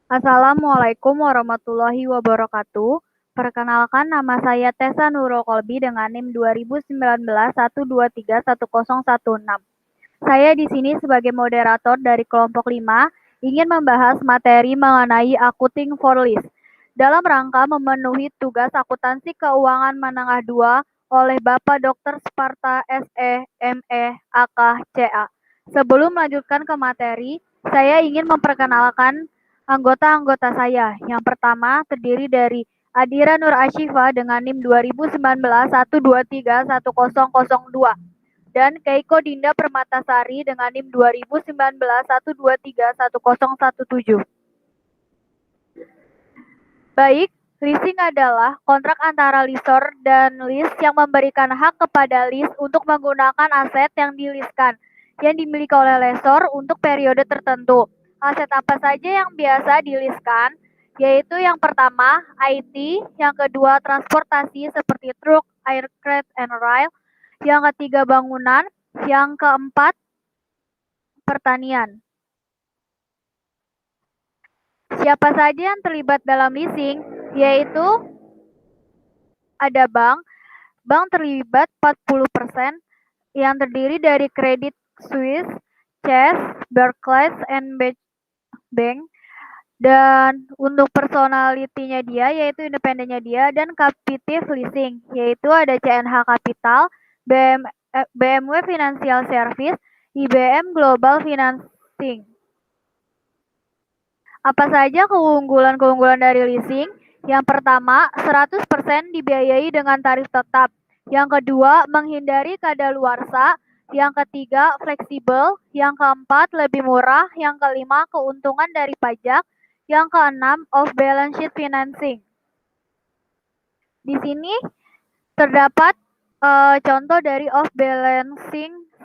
Assalamualaikum warahmatullahi wabarakatuh. Perkenalkan, nama saya Tessa Nurul Kolbi dengan NIM 2019 1231016. Saya di sini sebagai moderator dari kelompok 5 ingin membahas materi mengenai Accounting for Lease dalam rangka memenuhi tugas akuntansi keuangan menengah 2 oleh Bapak Dr. Sparta SE ME AK CA. Sebelum melanjutkan ke materi, saya ingin memperkenalkan anggota-anggota saya. Yang pertama terdiri dari Adira Nur Ashifa dengan NIM 2019 1231002 dan Keiko Dinda Permatasari dengan NIM 2019 1231017. Baik, leasing adalah kontrak antara lessor dan lease yang memberikan hak kepada lease untuk menggunakan aset yang dileaskan yang dimiliki oleh lessor untuk periode tertentu. Aset apa saja yang biasa dileaskan? Yaitu yang pertama IT, yang kedua transportasi seperti truk, aircraft, and rail, yang ketiga bangunan, yang keempat pertanian. Siapa saja yang terlibat dalam leasing? Yaitu ada bank. Bank terlibat 40% yang terdiri dari Credit Suisse, Chase, Barclays, and Bank. Dan untuk personalitinya dia yaitu independennya dia dan Captive Leasing yaitu ada CNH Capital, BMW Financial Service, IBM Global Financing. Apa saja keunggulan-keunggulan dari leasing? Yang pertama, 100% dibiayai dengan tarif tetap. Yang kedua, menghindari kadaluarsa. Yang ketiga, fleksibel. Yang keempat, lebih murah. Yang kelima, keuntungan dari pajak. Yang keenam, off-balance sheet financing. Di sini terdapat contoh dari off-balance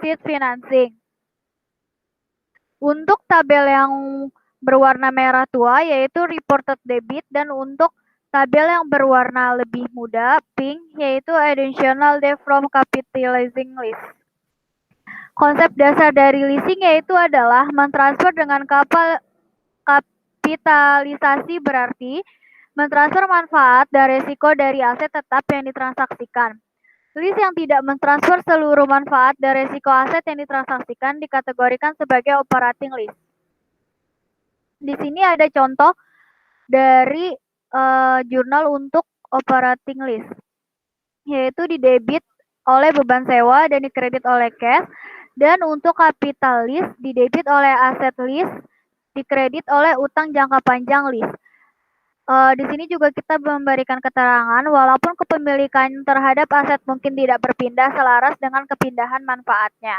sheet financing. Untuk tabel yang berwarna merah tua yaitu reported debit dan untuk tabel yang berwarna lebih muda pink yaitu additional debt from capitalizing lease. Konsep dasar dari leasing yaitu adalah mentransfer dengan kapitalisasi berarti mentransfer manfaat dan risiko dari aset tetap yang ditransaksikan. Lease yang tidak mentransfer seluruh manfaat dan risiko aset yang ditransaksikan dikategorikan sebagai operating lease. Di sini ada contoh dari jurnal untuk operating lease, yaitu didebit oleh beban sewa dan dikredit oleh cash, dan untuk capital lease didebit oleh aset lease, dikredit oleh utang jangka panjang lease. Di sini juga kita memberikan keterangan walaupun kepemilikan terhadap aset mungkin tidak berpindah selaras dengan kepindahan manfaatnya.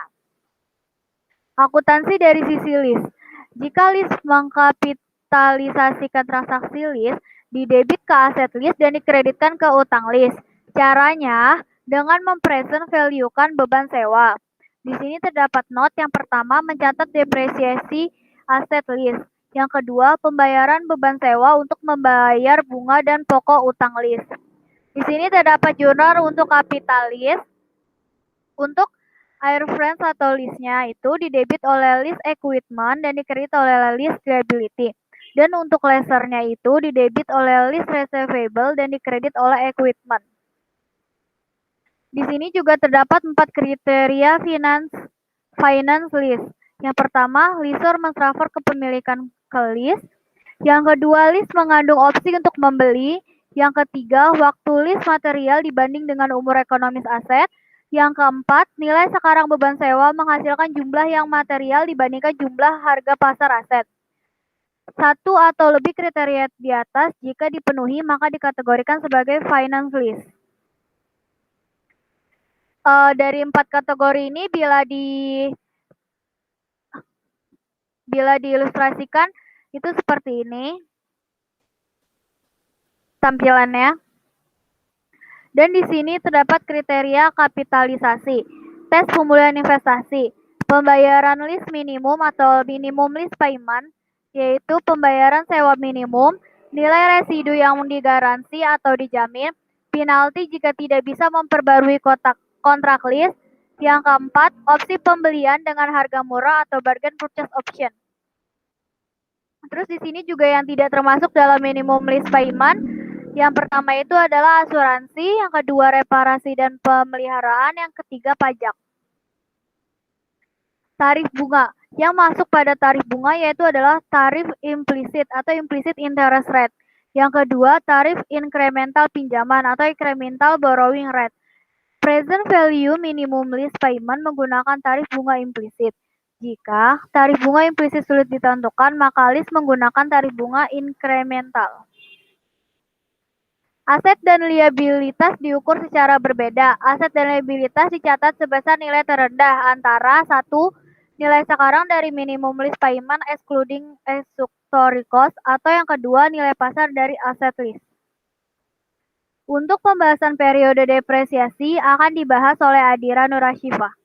Akuntansi dari sisi lease. Jika lease mengkapitalisasikan transaksi lease, didebit ke aset lease dan dikreditkan ke utang lease. Caranya dengan mempresent value-kan beban sewa. Di sini terdapat note yang pertama mencatat depresiasi aset lease. Yang kedua, pembayaran beban sewa untuk membayar bunga dan pokok utang lease. Di sini terdapat jurnal untuk capital lease. Untuk airframe atau lease-nya itu didebit oleh lease equipment dan dikredit oleh lease liability. Dan untuk lessernya itu didebit oleh lease receivable dan dikredit oleh equipment. Di sini juga terdapat 4 kriteria finance lease. Yang pertama, lessor mentransfer kepemilikan ke lease. Yang kedua, lease mengandung opsi untuk membeli. Yang ketiga, waktu lease material dibanding dengan umur ekonomis aset. Yang keempat, nilai sekarang beban sewa menghasilkan jumlah yang material dibandingkan jumlah harga pasar aset. Satu atau lebih kriteria di atas jika dipenuhi maka dikategorikan sebagai finance lease. Dari 4 kategori ini bila diilustrasikan itu seperti ini tampilannya. Dan di sini terdapat kriteria kapitalisasi, tes pemulihan investasi, pembayaran lease minimum atau minimum lease payment, yaitu pembayaran sewa minimum, nilai residu yang digaransi atau dijamin, penalti jika tidak bisa memperbarui kontrak lease. Yang keempat, opsi pembelian dengan harga murah atau bargain purchase option. Terus di sini juga yang tidak termasuk dalam minimum list payment. Yang pertama itu adalah asuransi, yang kedua reparasi dan pemeliharaan, yang ketiga pajak. Tarif bunga. Yang masuk pada tarif bunga yaitu adalah tarif implisit atau implicit interest rate. Yang kedua, tarif incremental pinjaman atau incremental borrowing rate. Present value minimum list payment menggunakan tarif bunga implisit. Jika tarif bunga implisit sulit ditentukan, maka list menggunakan tarif bunga incremental. Aset dan liabilitas diukur secara berbeda. Aset dan liabilitas dicatat sebesar nilai terendah antara 1. Nilai sekarang dari minimum list payment excluding executory cost, atau yang kedua nilai pasar dari aset list. Untuk pembahasan periode depresiasi akan dibahas oleh Adira Nurashifa.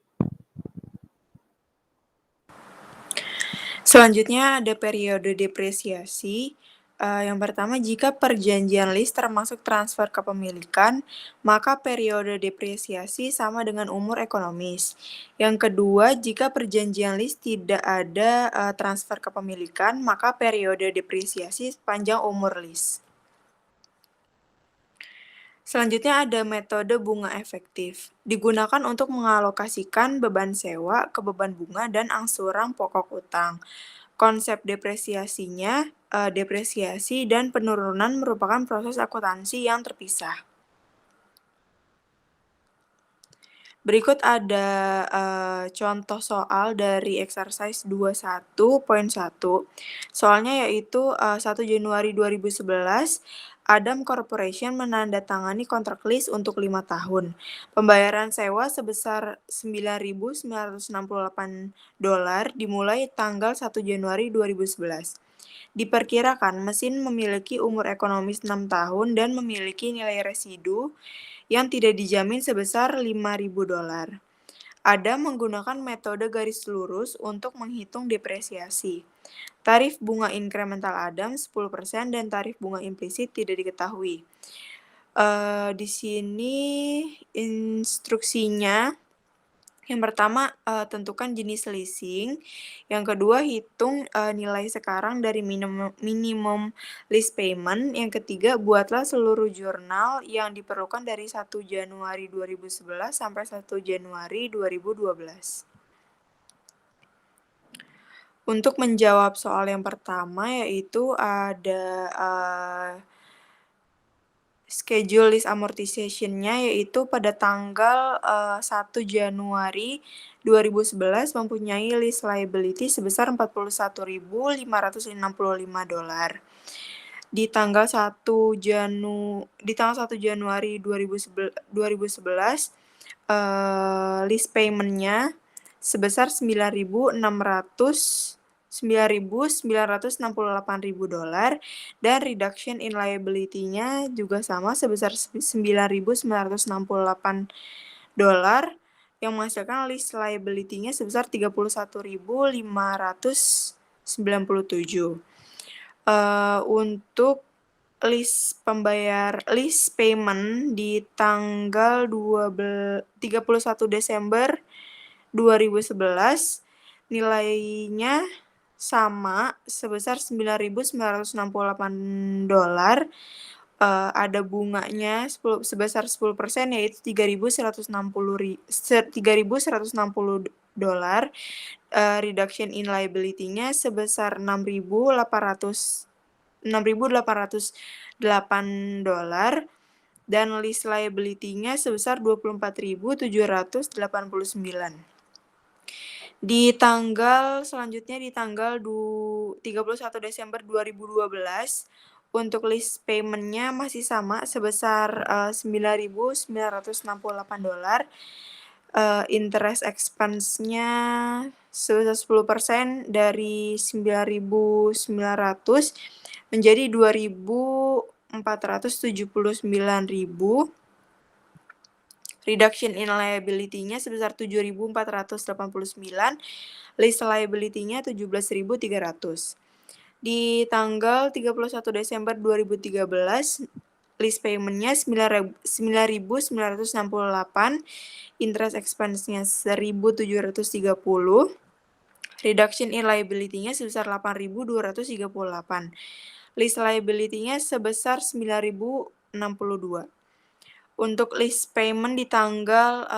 Selanjutnya ada periode depresiasi. Yang pertama, jika perjanjian lease termasuk transfer kepemilikan, maka periode depresiasi sama dengan umur ekonomis. Yang kedua, jika perjanjian lease tidak ada transfer kepemilikan, maka periode depresiasi sepanjang umur lease. Selanjutnya ada metode bunga efektif. Digunakan untuk mengalokasikan beban sewa ke beban bunga dan angsuran pokok utang. Konsep depresiasinya, depresiasi dan penurunan merupakan proses akuntansi yang terpisah. Berikut ada contoh soal dari exercise 21.1. Soalnya yaitu 1 Januari 2011, Adam Corporation menandatangani kontrak lease untuk 5 tahun. Pembayaran sewa sebesar $9.968 dimulai tanggal 1 Januari 2011. Diperkirakan mesin memiliki umur ekonomis 6 tahun dan memiliki nilai residu yang tidak dijamin sebesar $5.000. Adam menggunakan metode garis lurus untuk menghitung depresiasi. Tarif bunga incremental Adam 10% dan tarif bunga implisit tidak diketahui. Di sini instruksinya, yang pertama, tentukan jenis leasing. Yang kedua, hitung nilai sekarang dari minimum list payment. Yang ketiga, buatlah seluruh jurnal yang diperlukan dari 1 Januari 2011 sampai 1 Januari 2012. Untuk menjawab soal yang pertama, yaitu ada schedule list amortization-nya, yaitu pada tanggal 1 Januari 2011 mempunyai list liability sebesar $41.565. Di tanggal 1 Januari 2011 list payment-nya sebesar $9.968 dan reduction in liability-nya juga sama sebesar $9.968 yang menghasilkan list liability-nya sebesar $31.597. Untuk list payment di tanggal 31 Desember 2011 nilainya sama sebesar $9.968. Ada bunganya sebesar 10%, yaitu $3.160. Reduction in liability-nya sebesar $6.808 dan list liability-nya sebesar $24.789. Di tanggal selanjutnya di tanggal 31 Desember 2012 untuk list payment-nya masih sama sebesar $9.968. Interest expense-nya sebesar 10% dari 9.900 menjadi 2.479.000. Reduction in liability-nya sebesar 7.489, list liability-nya 17.300. Di tanggal 31 Desember 2013, list payment-nya 9.968, interest expense-nya 1.730, Reduction in liability-nya sebesar 8.238. Lease liability-nya sebesar 9.062. Untuk lease payment di tanggal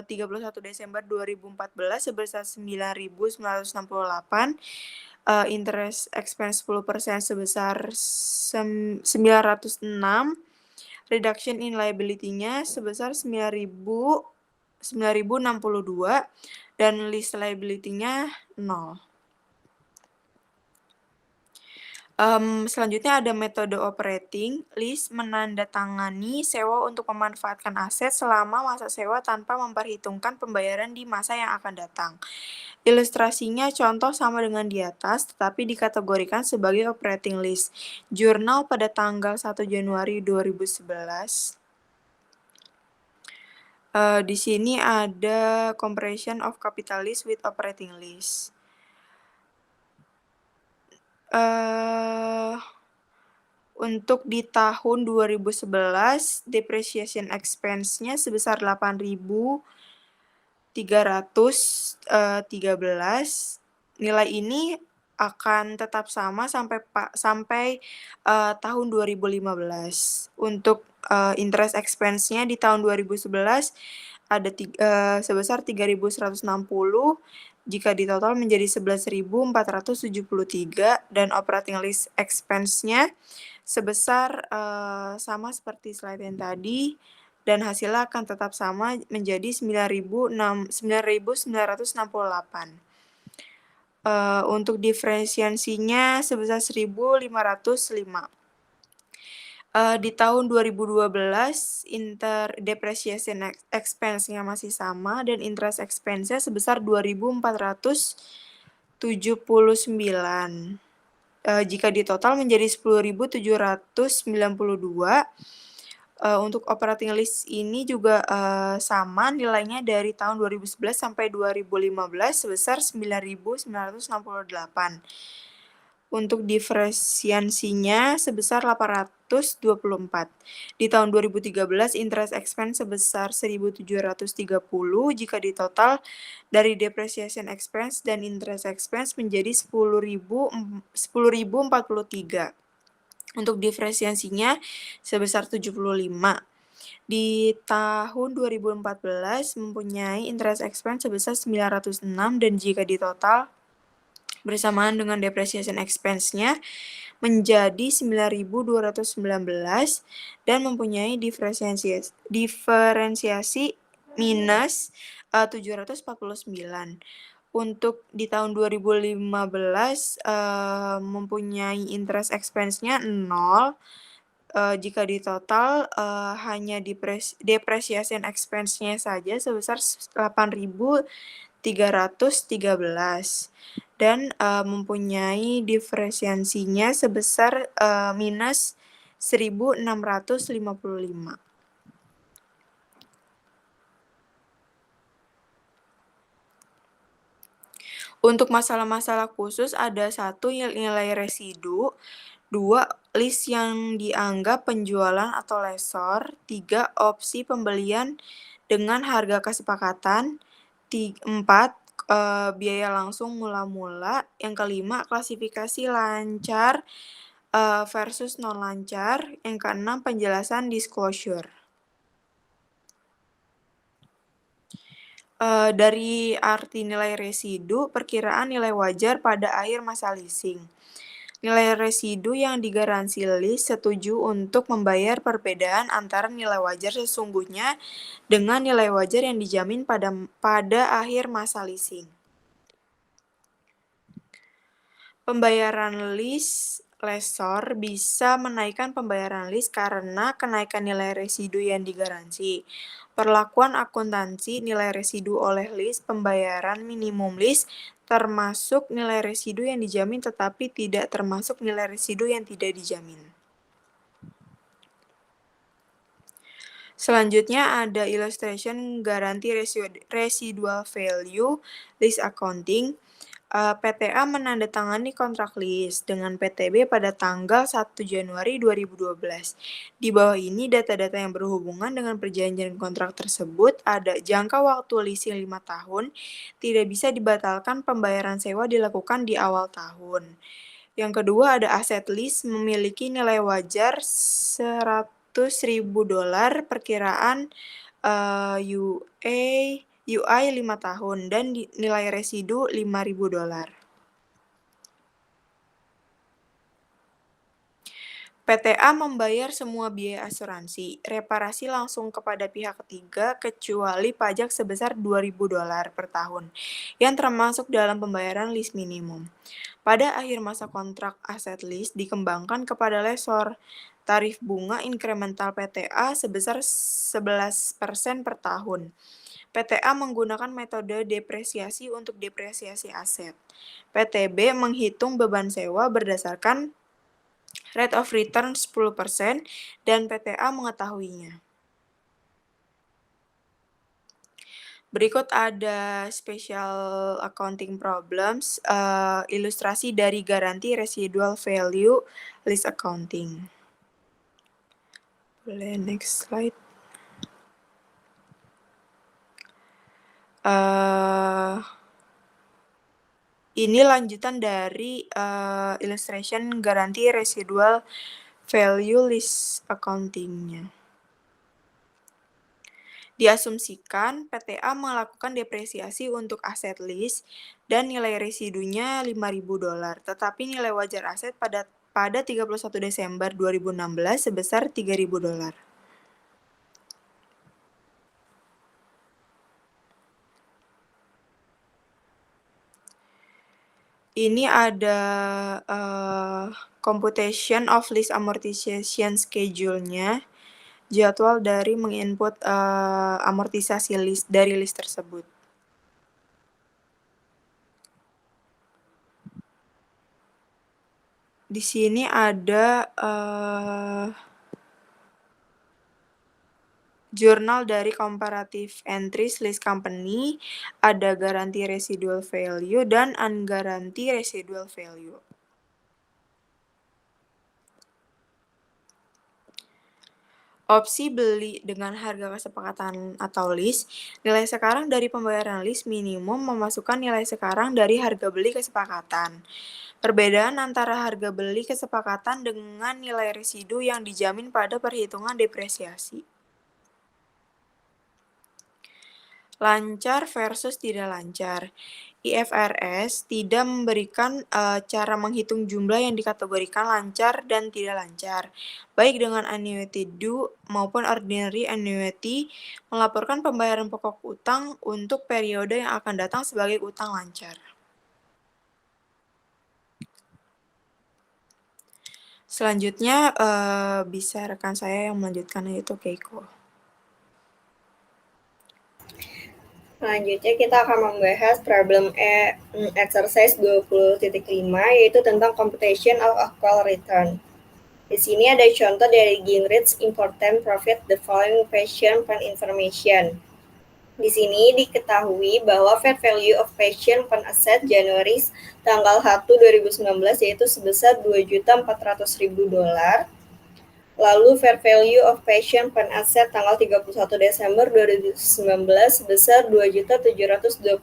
31 Desember 2014 sebesar 9.968, interest expense 10% sebesar 906, reduction in liability-nya sebesar 9.062 dan lease liability-nya 0. Selanjutnya ada metode operating lease menandatangani sewa untuk memanfaatkan aset selama masa sewa tanpa memperhitungkan pembayaran di masa yang akan datang. Ilustrasinya contoh sama dengan di atas, tetapi dikategorikan sebagai operating lease. Jurnal pada tanggal 1 Januari 2011. Di sini ada comparison of capital lease with operating lease. Untuk di tahun 2011, depreciation expense-nya sebesar 8.313. Nilai ini akan tetap sama sampai tahun 2015. Untuk interest expense-nya di tahun 2011 ada sebesar 3.160. Jika ditotal menjadi 11.473 dan operating lease expense-nya sebesar sama seperti slide yang tadi dan hasilnya akan tetap sama menjadi 9.968. Untuk diferensiasinya sebesar 1.505. Di tahun 2012 depreciation expense-nya masih sama dan interest expense-nya sebesar 2.479. Jika ditotal menjadi 10.792. Untuk operating lease ini juga sama nilainya dari tahun 2011 sampai 2015 sebesar 9.968. Untuk diferensiasinya sebesar 824. Di tahun 2013 interest expense sebesar 1.730 jika ditotal dari depreciation expense dan interest expense menjadi 10.043. Untuk diferensiasinya sebesar 75. Di tahun 2014 mempunyai interest expense sebesar 906 dan jika ditotal bersamaan dengan depreciation expense-nya menjadi 9.219 dan mempunyai diferensiasi minus 749. Untuk di tahun 2015 mempunyai interest expense-nya 0. Jika ditotal hanya depreciation expense-nya saja sebesar 8.313 dan mempunyai diferensiasinya sebesar minus 1.655. Untuk masalah-masalah khusus ada 1 nilai residu, 2 list yang dianggap penjualan atau lessor, 3 opsi pembelian dengan harga kesepakatan, 4 biaya langsung mula-mula, yang kelima klasifikasi lancar versus non-lancar, yang keenam penjelasan disclosure. Dari arti nilai residu, perkiraan nilai wajar pada akhir masa leasing. Nilai residu yang digaransi lease setuju untuk membayar perbedaan antara nilai wajar sesungguhnya dengan nilai wajar yang dijamin pada akhir masa leasing. Pembayaran lease lessor bisa menaikkan pembayaran lease karena kenaikan nilai residu yang digaransi. Perlakuan akuntansi nilai residu oleh lease pembayaran minimum lease termasuk nilai residu yang dijamin tetapi tidak termasuk nilai residu yang tidak dijamin. Selanjutnya ada illustration guarantee residual value lease accounting. PTA menandatangani kontrak lease dengan PTB pada tanggal 1 Januari 2012. Di bawah ini data-data yang berhubungan dengan perjanjian kontrak tersebut ada jangka waktu leasing 5 tahun, tidak bisa dibatalkan pembayaran sewa dilakukan di awal tahun. Yang kedua ada aset lease memiliki nilai wajar $100.000 perkiraan UI 5 tahun dan nilai residu $5.000. PTA membayar semua biaya asuransi, reparasi langsung kepada pihak ketiga kecuali pajak sebesar $2.000 per tahun, yang termasuk dalam pembayaran lease minimum. Pada akhir masa kontrak aset lease dikembangkan kepada lessor. Tarif bunga incremental PTA sebesar 11% per tahun. PTA menggunakan metode depresiasi untuk depresiasi aset. PTB menghitung beban sewa berdasarkan rate of return 10% dan PTA mengetahuinya. Berikut ada special accounting problems, ilustrasi dari garansi residual value lease accounting. Boleh next slide. Ini lanjutan dari illustration garansi residual value lease accounting-nya. Diasumsikan PTA melakukan depresiasi untuk aset lease dan nilai residunya $5.000, tetapi nilai wajar aset pada 31 Desember 2016 sebesar $3.000. Ini ada computation of lease amortization schedule-nya, jadwal dari menginput amortisasi lease dari lease tersebut. Di sini ada jurnal dari comparative entries list company, ada garansi residual value dan ungaranti residual value. Opsi beli dengan harga kesepakatan atau lease, nilai sekarang dari pembayaran lease minimum memasukkan nilai sekarang dari harga beli kesepakatan. Perbedaan antara harga beli kesepakatan dengan nilai residu yang dijamin pada perhitungan depresiasi. Lancar versus tidak lancar. IFRS tidak memberikan cara menghitung jumlah yang dikategorikan lancar dan tidak lancar, baik dengan annuity due maupun ordinary annuity, melaporkan pembayaran pokok utang untuk periode yang akan datang sebagai utang lancar. Selanjutnya bisa rekan saya yang melanjutkan, yaitu Keiko. Selanjutnya kita akan membahas problem exercise 20.5 yaitu tentang computation of actual return. Di sini ada contoh dari Gingrich Important Profit the following pension plan information. Di sini diketahui bahwa fair value of pension plan asset Januari tanggal 1 2019 yaitu sebesar $2.400.000. Lalu fair value of pension plan asset tanggal 31 Desember 2019 sebesar $2.725.000.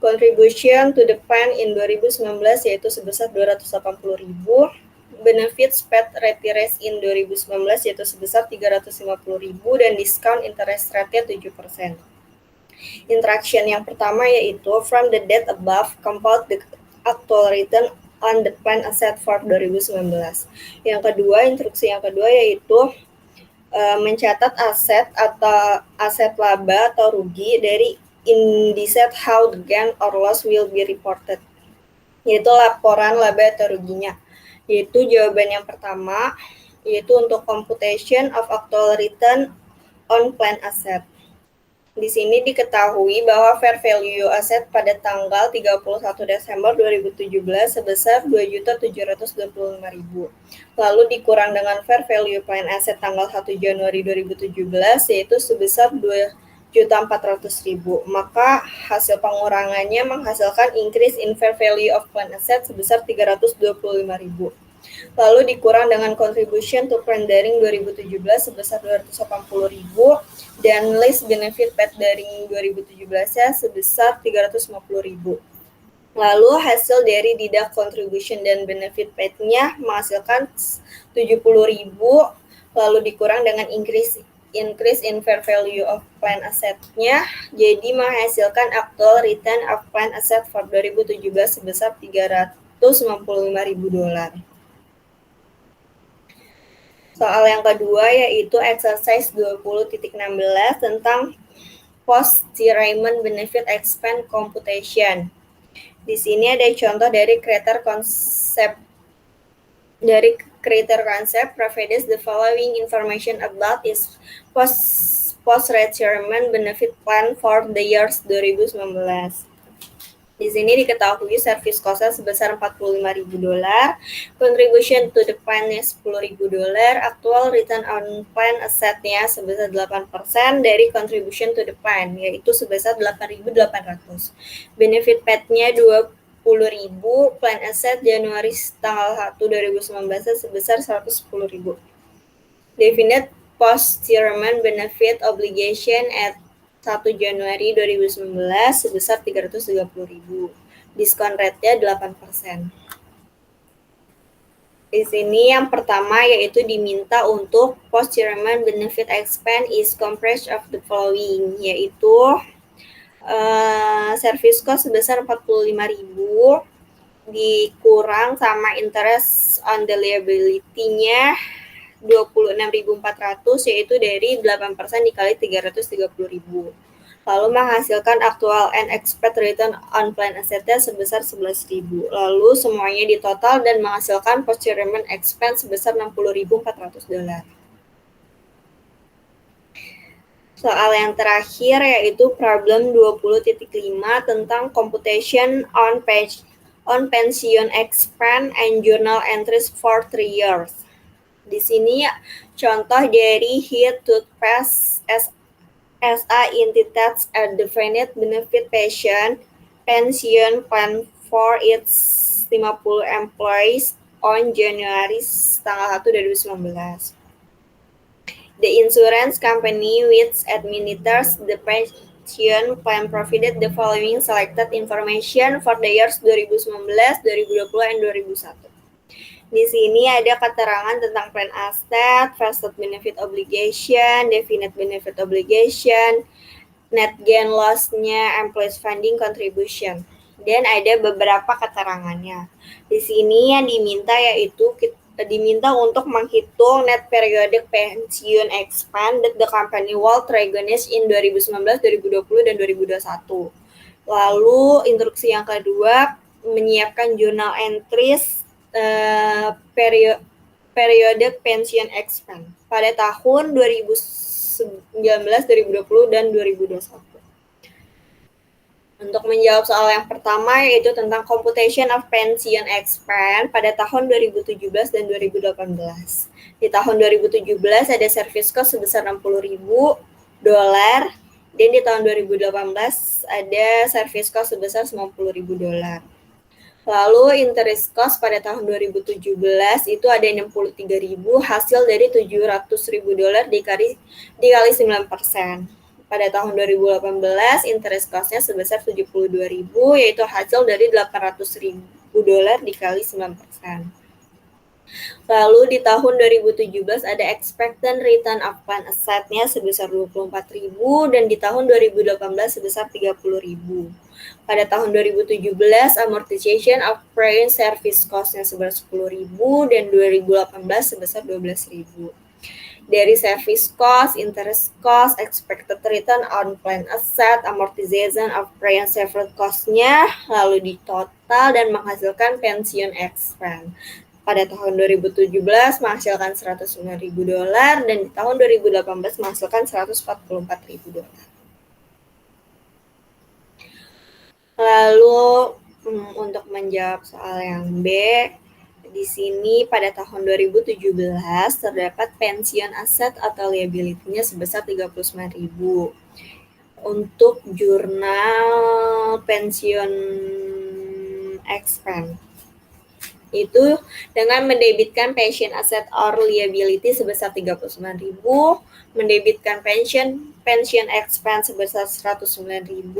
Contribution to the plan in 2019 yaitu sebesar $280.000. Benefits paid retires in 2019 yaitu sebesar $350.000 dan discount interest rate-nya 7%. Interaction yang pertama yaitu from the date above compute the actual return on the plan asset for 2019. Yang kedua, instruksi yang kedua yaitu mencatat aset atau aset laba atau rugi dari indicate how the gain or loss will be reported, yaitu laporan laba atau ruginya. Yaitu jawaban yang pertama, yaitu untuk computation of actual return on plan asset. Di sini diketahui bahwa fair value aset pada tanggal 31 Desember 2017 sebesar $2.725.000. Lalu dikurang dengan fair value plan asset tanggal 1 Januari 2017 yaitu sebesar 400.000. Maka hasil pengurangannya menghasilkan increase in fair value of plan asset sebesar 325.000. Lalu dikurang dengan contribution to plan daring 2017 sebesar 280.000 dan list benefit paid daring 2017-nya sebesar 350.000. Lalu hasil dari deduct contribution dan benefit paid-nya menghasilkan 70.000, lalu dikurang dengan increase in fair value of plan asset-nya, jadi menghasilkan actual return of plan asset for 2017 sebesar $395.000. Soal yang kedua yaitu exercise 20.16 tentang post-retirement benefit expense computation. Di sini ada contoh dari creator concept provides the following information about its post-retirement benefit plan for the years 2019. Di sini diketahui service cost-nya sebesar $45.000, contribution to the plan-nya $10.000, actual return on plan asset-nya sebesar 8% dari contribution to the plan, yaitu sebesar $8.800. Benefit paid-nya $20.000, plan asset Januari tanggal 1 2019 sebesar $110.000. Definite post-retirement benefit obligation at 1 Januari 2019 sebesar $330.000. Diskon rate-nya 8%. Di sini yang pertama yaitu diminta untuk post-retirement benefit expense is comprised of the following, yaitu service cost sebesar $45.000 dikurang sama interest on the liability-nya $26.400, yaitu dari 8% dikali $330.000. Lalu menghasilkan actual and expected return on plan asset-nya sebesar $11.000. Lalu semuanya ditotal dan menghasilkan post-retirement expense sebesar $60.400. Soal yang terakhir yaitu problem 20.5 tentang computation on pension expense and journal entries for 3 years. Di sini contoh dari Heath Toothpaste SA entities a definite benefit pension plan for its 50 employees on January tanggal 1 2019. The insurance company which administers the pension plan provided the following selected information for the years 2019, 2020, and 2021. Di sini ada keterangan tentang plan asset, vested benefit obligation, definite benefit obligation, net gain loss-nya, employees funding contribution. Dan ada beberapa keterangannya. Di sini yang diminta yaitu diminta untuk menghitung net periodic pension expense that the company will recognize in 2019, 2020, dan 2021. Lalu instruksi yang kedua menyiapkan journal entries periodic pension expense pada tahun 2019, 2020, dan 2021. Untuk menjawab soal yang pertama yaitu tentang computation of pension expense pada tahun 2017 dan 2018. Di tahun 2017 ada service cost sebesar $60.000 dan di tahun 2018 ada service cost sebesar $90.000. Lalu interest cost pada tahun 2017 itu ada $63.000 hasil dari $700.000 dikali 9%. Pada tahun 2018 interest cost-nya sebesar $72.000 yaitu hasil dari $800.000 dikali 9%. Lalu di tahun 2017 ada expected return of plan asset-nya sebesar $24.000 dan di tahun 2018 sebesar $30.000. Pada tahun 2017 amortization of prior service cost-nya sebesar $10.000 dan 2018 sebesar $12.000. Dari service cost, interest cost, expected return on plan asset, amortization of prior service cost-nya lalu ditotal dan menghasilkan pension expense. Pada tahun 2017 menghasilkan $109.000 dan di tahun 2018 menghasilkan $144.000. Lalu untuk menjawab soal yang B, di sini pada tahun 2017 terdapat pensiun aset atau liability-nya sebesar $39.000. untuk jurnal pensiun expense. Itu dengan mendebitkan pension asset or liability sebesar 39.000, mendebitkan pension expense sebesar 109.000,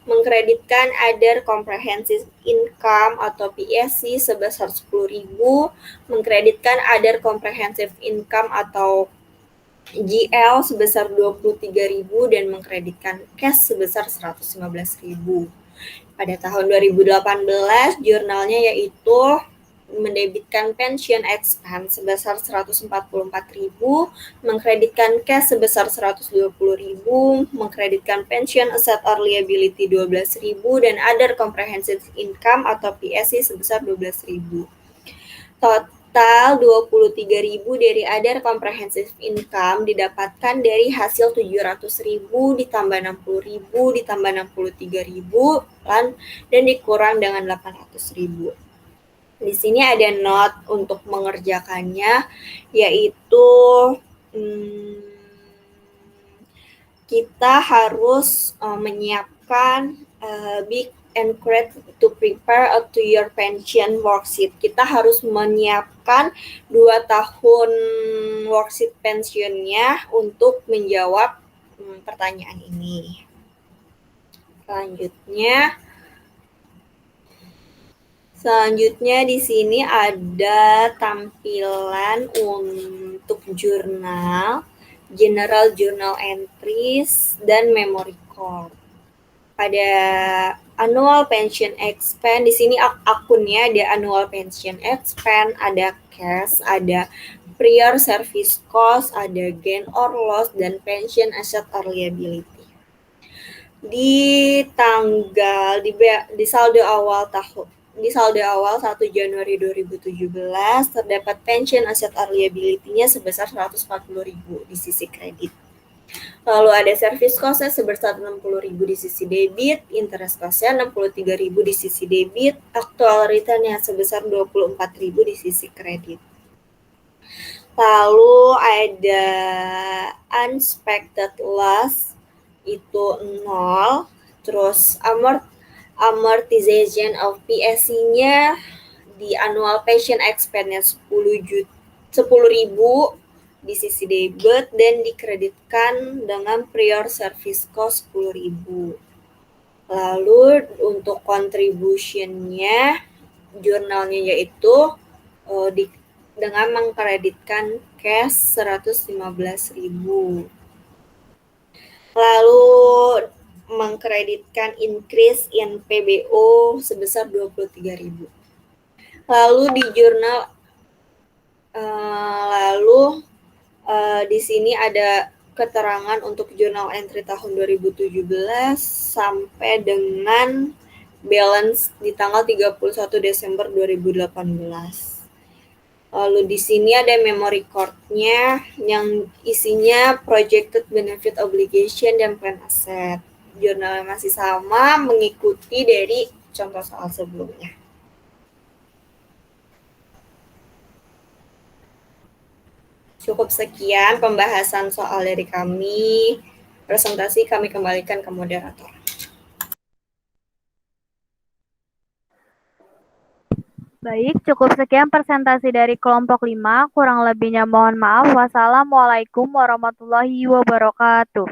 mengkreditkan other comprehensive income atau PSC sebesar 10.000, mengkreditkan other comprehensive income atau GL sebesar 23.000 dan mengkreditkan cash sebesar 115.000. Pada tahun 2018, jurnalnya yaitu mendebitkan pension expense sebesar 144.000, mengkreditkan cash sebesar 120.000, mengkreditkan pension asset or liability 12.000 dan other comprehensive income atau PSC sebesar 12.000. Total 23.000 dari other comprehensive income didapatkan dari hasil 700.000 ditambah 60.000 ditambah 63.000 dan dikurang dengan 800.000. Di sini ada note untuk mengerjakannya, yaitu kita harus menyiapkan big and create to prepare to your pension worksheet. Kita harus menyiapkan 2 tahun worksheet pensiunnya untuk menjawab pertanyaan ini. Selanjutnya di sini ada tampilan untuk jurnal, general journal entries, dan memory card. Pada annual pension expense, di sini akunnya ada annual pension expense, ada cash, ada prior service cost, ada gain or loss, dan pension asset or liability. Di saldo awal 1 Januari 2017 terdapat pension asset or liability-nya sebesar 140.000 di sisi kredit. Lalu ada service cost-nya sebesar 60.000 di sisi debit, interest cost-nya 63.000 di sisi debit, actual return-nya sebesar 24.000 di sisi kredit. Lalu ada unexpected loss itu 0, terus amortization of PSC-nya di annual pension expense-nya 10.000 di sisi debit dan dikreditkan dengan prior service cost 10.000. Lalu untuk contribution-nya jurnalnya yaitu dengan mengkreditkan cash 115.000. Lalu mengkreditkan increase in PBO sebesar 23.000. Lalu di jurnal di sini ada keterangan untuk jurnal entry tahun 2017 sampai dengan balance di tanggal 31 Desember 2018. Lalu di sini ada memory card-nya yang isinya projected benefit obligation dan plan asset. Jurnalnya masih sama, mengikuti dari contoh soal sebelumnya. Cukup sekian pembahasan soal dari kami. Presentasi kami kembalikan ke moderator. Baik, cukup sekian presentasi dari kelompok 5. Kurang lebihnya mohon maaf. Wassalamualaikum warahmatullahi wabarakatuh.